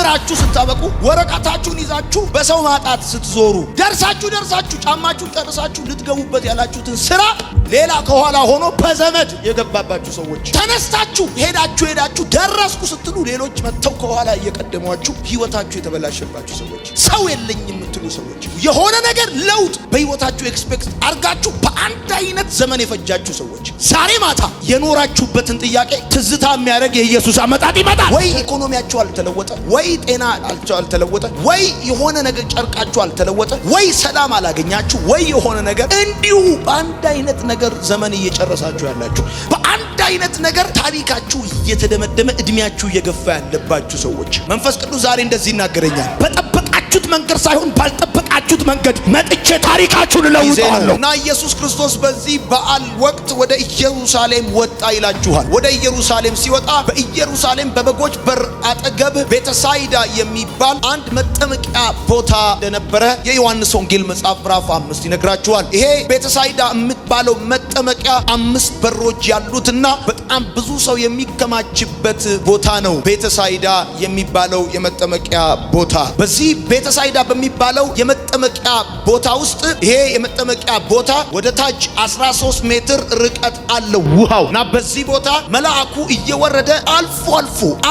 ተምራችሁ ስታበቁ ወረቀታችሁን ይዛችሁ በሰው ማጣት ስትዞሩ ደርሳችሁ ጫማችሁን ጨርሳችሁ ልትገቡበት ያላችሁትን ስራ ሌላ ከኋላ ሆኖ በዘመድ የገባባችሁ ሰዎች ተነስታችሁ ሄዳችሁ ደረስኩ ስትሉ ሌሎች መተው ከኋላ እየቀደሟችሁ ህይወታችሁ የተበላሸባችሁ ሰዎች ሰው የለኝም የምትሉ ሰዎች የሆነ ነገር ለውጥ በህይወታችሁ ኤክስፔክት አርጋችሁ በአንድ አይነት ዘመን የፈጃችሁ ሰዎች ዛሬ ማታ የኖራችሁበትን ጥያቄ ትዝታ የሚያደርግ የኢየሱስ አመጣጥ ይመጣል። ወይ ኢኮኖሚያችሁ አልተለወጠ፣ ወይ ጤና አልተለወጠ፣ ወይ የሆነ ነገር ጨርቃችሁ አልተለወጠ፣ ወይ ሰላም አላገኛችሁ፣ ወይ የሆነ ነገር እንዲሁ በአንድ አይነት ነገር ዘመን እየጨረሳችሁ ያላችሁ በአንድ አይነት ነገር ታሪካችሁ እየተደመደመ እድሜያችሁ እየገፋ ያለባችሁ ሰዎች መንፈስ ቅዱስ ዛሬ እንደዚህ ይናገረኛል። በጠበቃችሁት መንገድ ሳይሆን ባልጠበቃችሁት መንገድ መጥቼ ታሪካችሁን እለውጣለሁ። እና ኢየሱስ ክርስቶስ በዚህ በዓል ወቅት ወደ ኢየሩሳሌም ወጣ ይላችኋል። ወደ ኢየሩሳሌም ሲወጣ በኢየሩሳሌም በበጎች በር አጠገብ ቤተሳይዳ የሚባል አንድ መጠመቂያ ቦታ እንደነበረ የዮሐንስ ወንጌል መጽሐፍ ምዕራፍ 5 ይነግራችኋል። ይሄ ቤተሳይዳ የምትባለው መጠመቂያ 5 በሮች ያሉትና በጣም ብዙ ሰው የሚከማችበት ቦታ ነው። ቤተሳይዳ የሚባለው የመጠመቂያ ቦታ በዚህ ቤተሳይዳ በሚባለው የመጠመቂያ ቦታ ውስጥ ይሄ የመጠመቂያ ቦታ ወደ ታች 13 ሜትር ርቀት አለው ውሃው እና በዚህ ቦታ መልአኩ እየወረደ አልፎ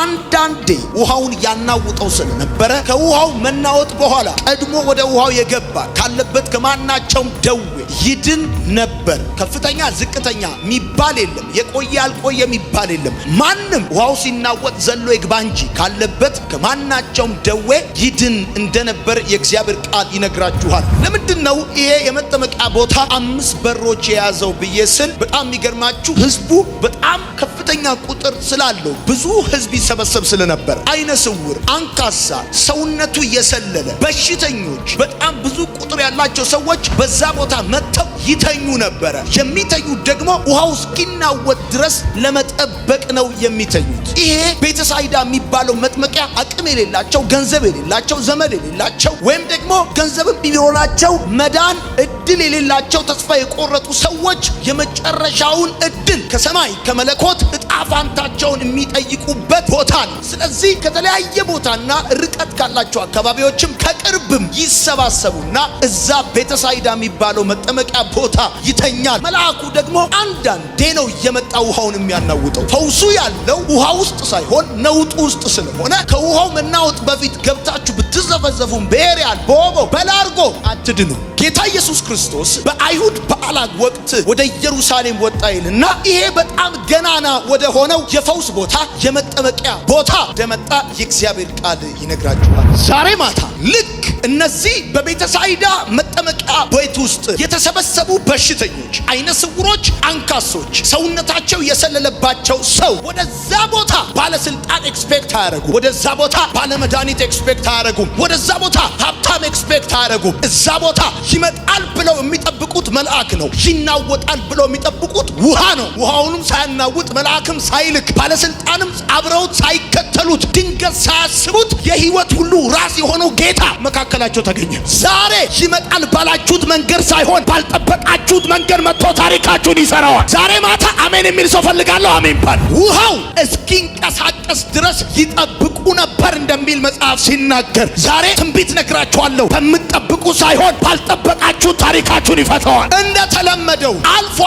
አንዳንዴ ውሃውን ያናውጠው ስለነበረ ከውሃው መናወጥ በኋላ ቀድሞ ወደ ውሃው የገባ ካለበት ከማናቸውም ደዌ ይድን ነበር። ከፍተኛ ዝቅተኛ የሚባል የለም፣ የቆየ አልቆየ የሚባል የለም። ማንም ውሃው ሲናወጥ ዘሎ ይግባ እንጂ ካለበት ከማናቸውም ደዌ ይድን እንደነበር የእግዚአብሔር ቃል ይነግራችኋል። ለምንድነው ይሄ የመጠመቂያ ቦታ 5 በሮች የያዘው ብዬ ስል በጣም የሚገርማችሁ ህዝቡ በጣም ከፍተኛ ቁጥር ስላለው ብዙ ህዝብ ይሰበሰብ ስለነበር አይነ ስውር፣ አንካሳ፣ ሰውነቱ የሰለለ በሽተኞች፣ በጣም ብዙ ቁጥር ያላቸው ሰዎች በዛ ቦታ መጥተው ይተኙ ነበረ። የሚተኙት ደግሞ ውሃው እስኪናወጥ ድረስ ለመጠበቅ ነው የሚተኙት። ይሄ ቤተሳይዳ የሚባለው መጥመቂያ አቅም የሌላቸው፣ ገንዘብ የሌላቸው፣ ዘመድ የሌላቸው ወይም ደግሞ ገንዘብም ቢኖራቸው መዳን እድል የሌላቸው ተስፋ የቆረጡ ሰዎች የመጨረሻውን እድል ከሰማይ ከመለኮት እጣፋንታቸውን የሚጠይቁበት ቦታ ነው። ስለዚህ ከተለያየ ቦታና ርቀት ካላቸው አካባቢዎችም ከቅርብም ይሰባሰቡና እዛ ቤተሳይዳ የሚባለው መጠመቂያ ቦታ ይተኛል። መልአኩ ደግሞ አንዳንዴ ነው እየመጣ ውሃውን የሚያናውጠው። ፈውሱ ያለው ውሃ ውስጥ ሳይሆን ነውጡ ውስጥ ስለሆነ ከውሃው መናወጥ በፊት ገብታችሁ ብትዘፈዘፉም በኤሪያል በወቦ በላርጎ አትድኑ። ጌታ ኢየሱስ ክርስቶስ በአይሁድ በዓላት ወቅት ወደ ኢየሩሳሌም ወጣ ይልና ይሄ በጣም ገናና ወደ ሆነው የፈውስ ቦታ የመጠመቂያ ቦታ እንደመጣ የእግዚአብሔር ቃል ይነግራችኋል። ዛሬ ማታ ልክ እነዚህ በቤተሳይዳ መጠመቂያ ቤት ውስጥ የተሰበሰቡ በሽተኞች፣ አይነ ስውሮች፣ አንካሶች፣ ሰውነታቸው የሰለለባቸው ሰው ወደዛ ቦታ ባለስልጣን ኤክስፔክት አያረጉም። ወደዛ ቦታ ባለመድኃኒት ኤክስፔክት አያረጉም። ወደዛ ቦታ ሀብታም ኤክስፔክት አያረጉም። እዛ ቦታ ይመጣል ብለው የሚጠብቁት መልአክ ነው። ይናወጣል ብለው የሚጠብቁት ውሃ ነው። ውሃውንም ሳያናውጥ መልአክም ሳይልክ ባለስልጣንም አብረውት ሳይከተሉት ድንገት ሳያስቡት የህይወት ሁሉ ራስ የሆነው ጌታ መካከላቸው ተገኘ። ዛሬ ይመጣል ባላችሁት መንገድ ሳይሆን ባልጠበቃችሁት መንገድ መጥቶ ታሪካችሁን ይሰራዋል። ዛሬ ማታ አሜን የሚል ሰው ፈልጋለሁ። አሜን ባል። ውሃው እስኪንቀሳቀስ ድረስ ይጠብቁ ነበር እንደሚል መጽሐፍ ሲናገር ዛሬ ትንቢት ነግራችኋለሁ። በምትጠብቁ ሳይሆን ባልጠበቃችሁት ታሪካችሁን ይፈታዋል። እንደተለመደው አልፎ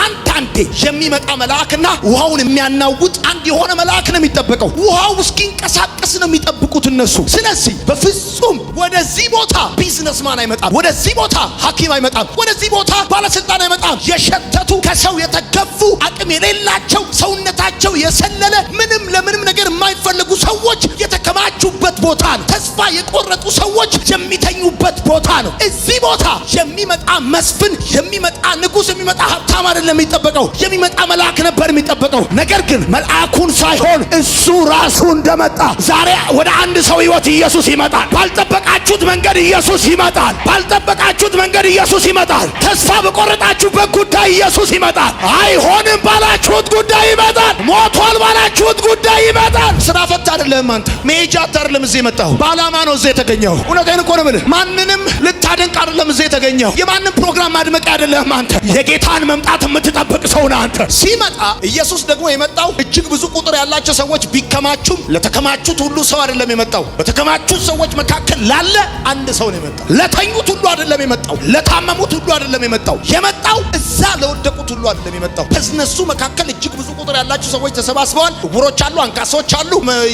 አንዳንዴ የሚመጣ መልአክና ውሃውን የሚያናውጥ አንድ የሆነ መልአክ ነው የሚጠበቀው። ውሃው እስኪንቀሳቀስ ነው የሚጠብቁት እነሱ። ስለዚህ በፍጹም ወደዚህ ቦታ ቢዝነስማን አይመጣም። ወደዚህ ቦታ ሐኪም አይመጣም። ወደዚህ ቦታ ባለስልጣን አይመጣም። የሸተቱ ከሰው የተገፉ አቅም የሌላቸው ሰውነታቸው የሰለለ ምንም ለምንም ነገር የማይፈልጉ ሰዎች የተከማቹበት ቦታ ነው። ተስፋ የቆረጡ ሰዎች የሚተኙበት ቦታ ነው። እዚህ ቦታ የሚመጣ መስፍን፣ የሚመጣ ንጉስ፣ የሚመጣ ሀብታም አይደለም የሚጠበቀው። የሚመጣ መልአክ ነበር የሚጠበቀው። ነገር ግን መልአኩን ሳይሆን እሱ ራሱ እንደመጣ ዛሬ ወደ አንድ ሰው ህይወት ኢየሱስ ይመጣል። ባልጠበቃችሁት መንገድ ኢየሱስ ይመጣል። ባልጠበቃችሁት መንገድ ኢየሱስ ይመጣል። ተስፋ በቆረጣችሁበት ጉዳይ ኢየሱስ ይመጣል። አይሆንም ባላችሁት ጉዳይ ይመጣል። ሞቷል ባላችሁት ጉዳይ ይመጣል። ስራ ፈታ አይደለም አንተ፣ መሄጃ አይደለም እዚህ የመጣው፣ በዓላማ ነው እዚህ የተገኘው። እውነቴን እኮ ነው የምልህ። ማንንም ልታደንቅ አይደለም እዚህ የተገኘው። የማንም ፕሮግራም ማድመቅ አይደለም። አንተ የጌታን መምጣት የምትጠብቅ ሰው ነህ። አንተ ሲመጣ ኢየሱስ ደግሞ የመጣው እጅግ ብዙ ቁጥር ያላቸው ሰዎች ቢከማቹም ለተከማቹት ሁሉ ሰው አይደለም የመጣው። በተከማቹት ሰዎች መካከል ላለ አንድ ሰው ነው የመጣው። ለተኙት ሁሉ አይደለም የመጣው። ለታመሙት ሁሉ አይደለም የመጣው። የመጣው እዛ ለወደቁት ሁሉ አይደለም የመጣው። በእነሱ መካከል እጅግ ብዙ ቁጥር ያላቸው ሰዎች ተሰባስበዋል። ዕውሮች አሉ፣ አንካሶች አሉ፣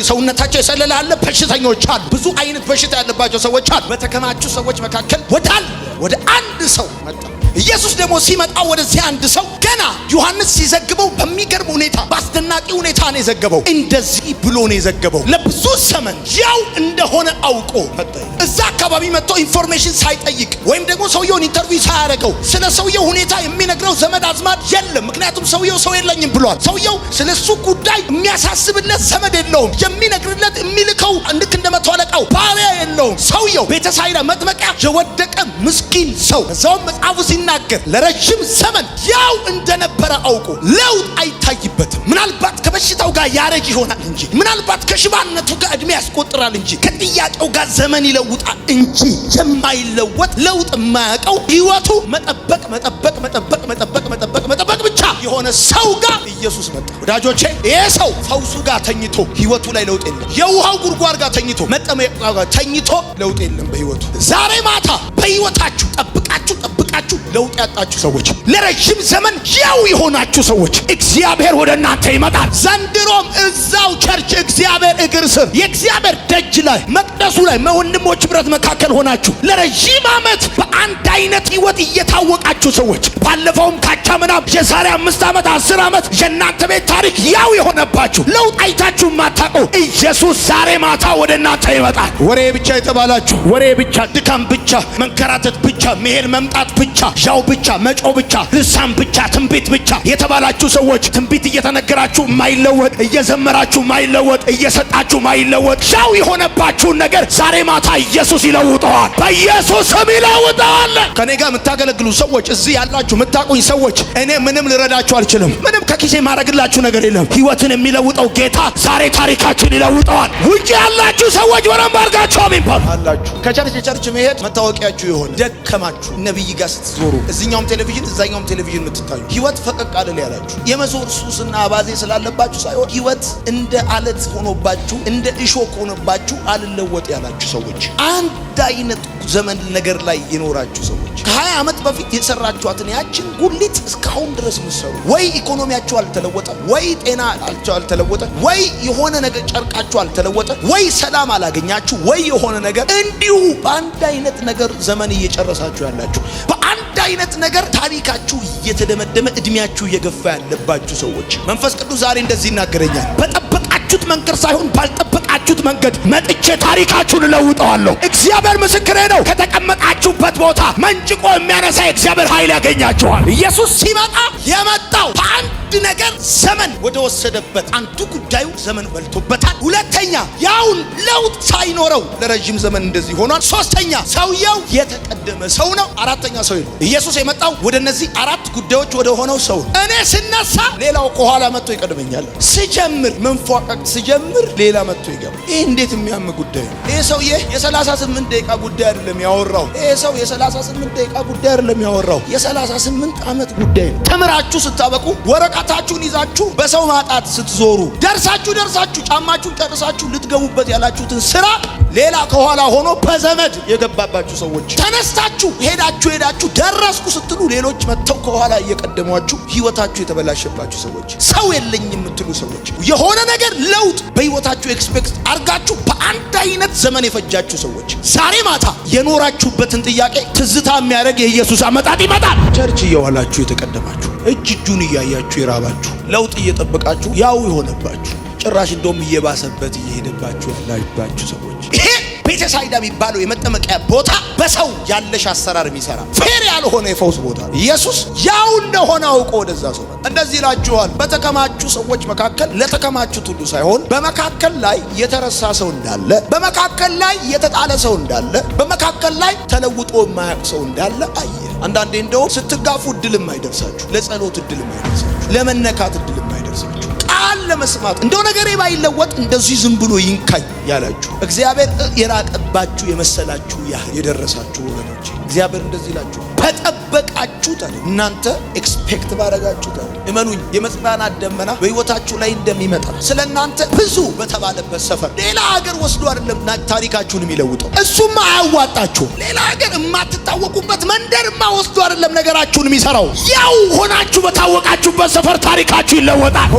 ሰውነታቸው የሰለለ አለ፣ በሽተኞች አሉ፣ ብዙ አይነት በሽታ ያለባቸው ሰዎች አሉ። በተከማቹ ሰዎች መካከል ወደ አንድ ሰው መጣ። ኢየሱስ ደግሞ ሲመጣ ወደዚህ አንድ ሰው ገና ዮሐንስ ሲዘግበው በሚገርም ሁኔታ በአስደናቂ ሁኔታ ነው የዘገበው። እንደዚህ ብሎ ነው የዘገበው። ለብዙ ዘመን ያው እንደሆነ አውቆ መጣ። እዛ አካባቢ መጥቶ ኢንፎርሜሽን ሳይጠይቅ ወይም ደግሞ ሰውየውን ኢንተርቪው ሳያደርገው ስለ ሰውየው ሁኔታ የሚነግረው ዘመድ አዝማድ የለም። ምክንያቱም ሰውየው ሰው የለኝም ብሏል። ሰውየው ስለሱ ጉዳይ የሚያሳስብለት ዘመድ የለውም። የሚነግርለት የሚልከው ልክ እንደ መቶ አለቃው ባሪያ የለውም። ሰውየው ቤተሳይዳ መጥመቂያ የወደቀ ምስኪን ሰው እዛውም መጽሐፉ ሲናገር ለረጅም ዘመን ያው እንደነበረ አውቆ ለውጥ አይታይበትም። ምናልባት ከበሽታው ጋር ያረጅ ይሆናል እንጂ ምናልባት ከሽባነቱ ጋር እድሜ ያስቆጥራል እንጂ ከጥያቄው ጋር ዘመን ይለውጣል እንጂ የማይለወጥ ለውጥ የማያውቀው ህይወቱ መጠበቅ ብቻ የሆነ ሰው ጋር ኢየሱስ መጣ። ወዳጆቼ ይሄ ሰው ፈውሱ ጋር ተኝቶ ህይወቱ ላይ ለውጥ የለም። የውሃው ጉድጓድ ጋር ተኝቶ መጠመቂያው ጋር ተኝቶ ለውጥ የለም በህይወቱ። ዛሬ ማታ በህይወታችሁ ጠብቃችሁ ለውጥ ያጣችሁ ሰዎች፣ ለረጅም ዘመን ያው የሆናችሁ ሰዎች እግዚአብሔር ወደ እናንተ ይመጣል። ዘንድሮም እዛው ቸርች እግዚአብሔር እግር ስር የእግዚአብሔር ደጅ ላይ መቅደሱ ላይ ወንድሞች ህብረት መካከል ሆናችሁ ለረጅም ዓመት በአንድ አይነት ህይወት እየታወቃችሁ ሰዎች፣ ባለፈውም ካቻምናም የዛሬ 5 ዓመት 10 ዓመት የእናንተ ቤት ታሪክ ያው የሆነባችሁ ለውጥ አይታችሁ ማታውቁ ኢየሱስ ዛሬ ማታ ወደ እናንተ ይመጣል። ወሬ ብቻ የተባላችሁ ወሬ ብቻ፣ ድካም ብቻ፣ መንከራተት ብቻ፣ መሄድ መምጣት ብቻ፣ ያው ብቻ፣ መጮ ብቻ፣ ልሳን ብቻ፣ ትንቢት ብቻ የተባላችሁ ሰዎች ትንቢት እየተነገራችሁ ማይለወጥ፣ እየዘመራችሁ ማይለወጥ፣ እየሰጣችሁ ማይለወጥ ያው የሆነባችሁን ነገር ዛሬ ማታ ኢየሱስ ይለውጠዋል። በኢየሱስ ስም ይለውጠዋል። ከኔ ጋር የምታገለግሉ ሰዎች እዚህ ያላችሁ የምታቁኝ ሰዎች እኔ ምንም ልረዳችሁ አልችልም። ምንም ከኪሴ ማድረግላችሁ ነገር የለም። ህይወትን የሚለውጠው ጌታ ዛሬ ታሪካችሁን ይለውጠዋል። ውጪ ያላችሁ ሰዎች ወረም ባርጋችሁ አሜን ባሉ አላችሁ። ከቸርች መሄድ መታወቂያችሁ ይሆን። ደከማችሁ ነብይ ጋር ስትዞሩ እዚህኛውም ቴሌቪዥን እዛኛውም ቴሌቪዥን የምትታዩ ህይወት ፈቀቅ አይደል ያላችሁ የመዞር ሱስና አባዜ ስላለባችሁ ሳይሆን ህይወት እንደ አለት ሆኖባችሁ እንደ እሾክ ሆኖባችሁ አልለወጥ ያላችሁ ሰዎች፣ አንድ አይነት ዘመን ነገር ላይ የኖራችሁ ሰዎች፣ ከ20 ዓመት በፊት የሰራችኋትን ያችን ጉሊት እስካሁን ድረስ ምሰሩ። ወይ ኢኮኖሚያችሁ አልተለወጠ፣ ወይ ጤና አልተለወጠ፣ ወይ የሆነ ነገር ጨርቃችሁ አልተለወጠ፣ ወይ ሰላም አላገኛችሁ፣ ወይ የሆነ ነገር እንዲሁ በአንድ አይነት ነገር ዘመን እየጨረሳችሁ ያላችሁ፣ በአንድ አይነት ነገር ታሪካችሁ እየተደመደመ እድሜያችሁ እየገፋ ያለባችሁ ሰዎች መንፈስ ቅዱስ ዛሬ እንደዚህ ይናገረኛል። በጠበቃችሁት መንገድ ሳይሆን ባልጠበቃችሁት መንገድ መጥቼ ታሪካችሁን እለውጠዋለሁ። እግዚአብሔር ምስክሬ ነው። ከተቀመጣችሁበት ቦታ መንጭቆ የሚያነሳ የእግዚአብሔር ኃይል ያገኛችኋል። ኢየሱስ ሲመጣ የመጣው በአንድ ነገር ዘመን ወደ ወሰደበት አንዱ ጉዳዩ ዘመን በልቶበታል። ሁለተኛ ያውን ለውጥ ሳይኖረው ለረጅም ዘመን እንደዚህ ሆኗል። ሶስተኛ ሰውየው የተቀደመ ሰው ነው። አራተኛ ሰው ነው። ኢየሱስ የመጣው ወደ እነዚህ 4 ጉዳዮች ወደ ሆነው ሰው ነው። እኔ ስነሳ ሌላው ከኋላ መጥቶ ይቀድመኛል። ስጀምር መንፏቀቅ ስጀምር ሌላ መጥቶ ይገባል። ይሄ እንዴት የሚያም ጉዳይ ነው። ይሄ ሰውዬ የ38 ደቂቃ ጉዳይ አይደለም ያወራው። ይሄ ሰው የ38 ደቂቃ ጉዳይ አይደለም ያወራው፣ የ38 ዓመት ጉዳይ ነው። ተምራችሁ ስታበቁ ወረቀታችሁን ይዛችሁ በሰው ማጣት ስትዞሩ ደርሳችሁ ጫማችሁን ጨርሳችሁ ልትገቡበት ያላችሁትን ስራ ሌላ ከኋላ ሆኖ በዘመድ የገባባችሁ ሰዎች፣ ተነስታችሁ ሄዳችሁ ደረስኩ ስትሉ ሌሎች መጥተው ከኋላ እየቀደሟችሁ ህይወታችሁ የተበላሸባችሁ ሰዎች፣ ሰው የለኝ የምትሉ ሰዎች፣ የሆነ ነገር ለውጥ በህይወታችሁ ኤክስፔክት አርጋችሁ በአንድ አይነት ዘመን የፈጃችሁ ሰዎች ዛሬ ማታ የኖራችሁበትን ጥያቄ ትዝታ የሚያደርግ የኢየሱስ አመጣጥ ይመጣል። ቸርች እየዋላችሁ የተቀደማችሁ እጁን እያያችሁ የራባችሁ ለውጥ እየጠበቃችሁ ያው የሆነባችሁ ጭራሽ እንደውም እየባሰበት እየሄደባችሁ ያላችሁ ሰዎች ይሄ ቤተሳይዳ የሚባለው የመጠመቂያ ቦታ በሰው ያለሽ አሰራር የሚሰራ ፌር ያልሆነ የፈውስ ቦታ ኢየሱስ ያው እንደሆነ አውቆ ወደዛ ሰው እንደዚህ ይላችኋል። በተከማቹ ሰዎች መካከል ለተከማቹት ሁሉ ሳይሆን በመካከል ላይ የተረሳ ሰው እንዳለ፣ በመካከል ላይ የተጣለ ሰው እንዳለ፣ በመካከል ላይ ተለውጦ የማያውቅ ሰው እንዳለ አየ። አንዳንዴ እንደው ስትጋፉ እድል የማይደርሳችሁ፣ ለጸሎት እድል የማይደርሳችሁ፣ ለመነካት እድል የማይደርሳችሁ ቃል ለመስማት እንደው ነገሬ ባይለወጥ እንደዚህ ዝም ብሎ ይንካኝ ያላችሁ እግዚአብሔር የራቀባችሁ የመሰላችሁ ያህል የደረሳችሁ ወገኖች እግዚአብሔር እንደዚህ ይላችሁ በጠበቃችሁት እናንተ ኤክስፔክት ባረጋችሁት እመኑኝ የመጽናናት ደመና በሕይወታችሁ ላይ እንደሚመጣ ስለናንተ ብዙ በተባለበት ሰፈር ሌላ ሀገር ወስዶ አይደለም ታሪካችሁን የሚለውጠው እሱማ አያዋጣችሁ ሌላ ሀገር የማትታወቁበት መንደርማ ወስዶ አይደለም ነገራችሁን የሚሰራው ያው ሆናችሁ በታወቃችሁበት ሰፈር ታሪካችሁ ይለወጣል።